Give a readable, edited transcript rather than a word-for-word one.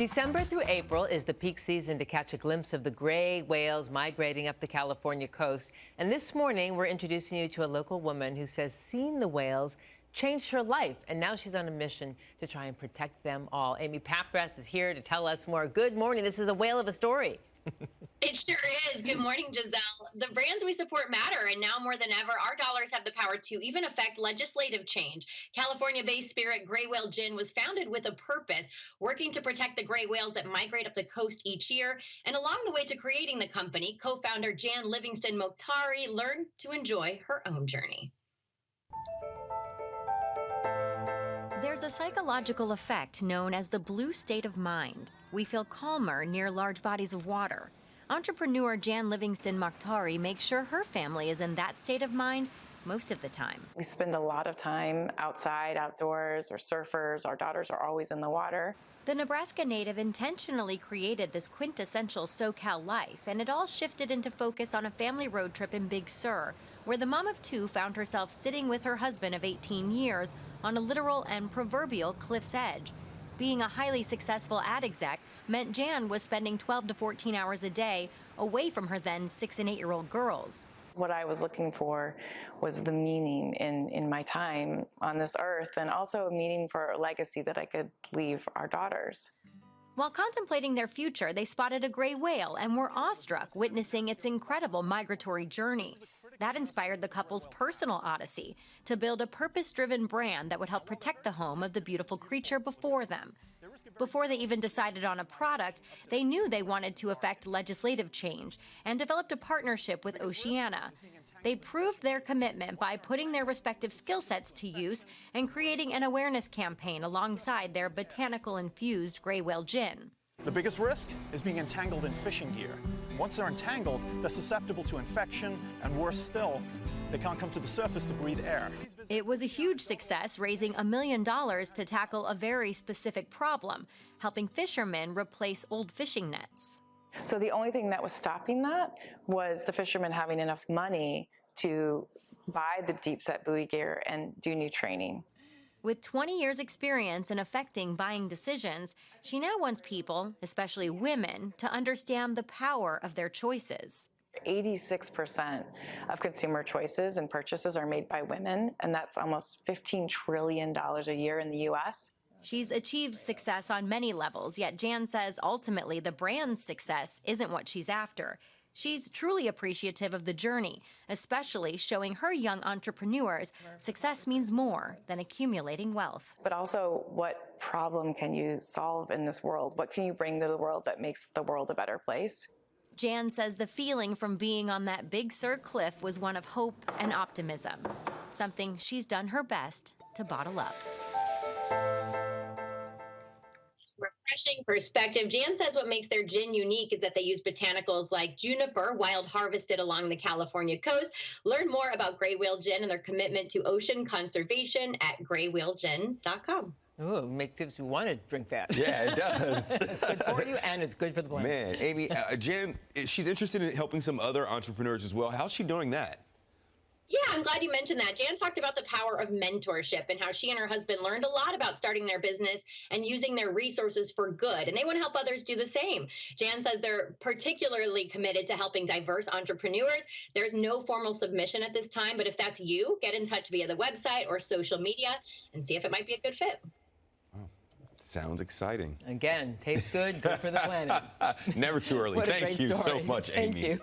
December through April is the peak season to catch a glimpse of the gray whales migrating up the California coast. And this morning, we're introducing you to a local woman who says seeing the whales changed her life. And now she's on a mission to try and protect them all. Amy Paffras is here to tell us more. Good morning. This is a whale of a story. It sure is. Good morning, Giselle. The brands we support matter, and now more than ever, our dollars have the power to even affect legislative change. California-based Spirit Gray Whale Gin was founded with a purpose, working to protect the gray whales that migrate up the coast each year. And along the way to creating the company, co-founder Jan Livingston Mokhtari learned to enjoy her own journey. There's a psychological effect known as the blue state of mind. We feel calmer near large bodies of water. Entrepreneur Jan Livingston Mokhtari makes sure her family is in that state of mind most of the time. We spend a lot of time outside, outdoors. We're surfers. Our daughters are always in the water. The Nebraska native intentionally created this quintessential SoCal life, and it all shifted into focus on a family road trip in Big Sur, where the mom of two found herself sitting with her husband of 18 years on a literal and proverbial cliff's edge. Being a highly successful ad exec meant Jan was spending 12 to 14 hours a day away from her then 6- and 8-year-old girls. What I was looking for was the meaning in my time on this earth, and also a meaning for a legacy that I could leave our daughters. While contemplating their future, they spotted a gray whale and were awestruck witnessing its incredible migratory journey. That inspired the couple's personal odyssey to build a purpose-driven brand that would help protect the home of the beautiful creature before them. Before they even decided on a product, they knew they wanted to affect legislative change and developed a partnership with Oceana. They proved their commitment by putting their respective skill sets to use and creating an awareness campaign alongside their botanical-infused gray whale gin. The biggest risk is being entangled in fishing gear. Once they're entangled, they're susceptible to infection, and worse still, they can't come to the surface to breathe air. It was a huge success, raising $1 million to tackle a very specific problem, helping fishermen replace old fishing nets. So the only thing that was stopping that was the fishermen having enough money to buy the deep set buoy gear and do new training. With 20 years' experience in affecting buying decisions, she now wants people, especially women, to understand the power of their choices. 86% of consumer choices and purchases are made by women, and that's almost $15 trillion a year in the U.S. She's achieved success on many levels, yet Jan says ultimately the brand's success isn't what she's after. She's truly appreciative of the journey, especially showing her young entrepreneurs success means more than accumulating wealth. But also, what problem can you solve in this world? What can you bring to the world that makes the world a better place? Jan says the feeling from being on that Big Sur cliff was one of hope and optimism, something she's done her best to bottle up. Refreshing perspective. Jan says what makes their gin unique is that they use botanicals like juniper, wild harvested along the California coast. Learn more about Gray Whale Gin and their commitment to ocean conservation at graywhalegin.com. Ooh, makes you want to drink that. Yeah, it does. It's good for you, and it's good for the planet. Man, Amy, Jan, she's interested in helping some other entrepreneurs as well. How's she doing that? Yeah, I'm glad you mentioned that. Jan talked about the power of mentorship and how she and her husband learned a lot about starting their business and using their resources for good. And they want to help others do the same. Jan says they're particularly committed to helping diverse entrepreneurs. There's no formal submission at this time, but if that's you, get in touch via the website or social media and see if it might be a good fit. Oh, sounds exciting. Again, tastes good, good for the planet. Never too early. What a Thank great you story. so much, Thank Amy. you.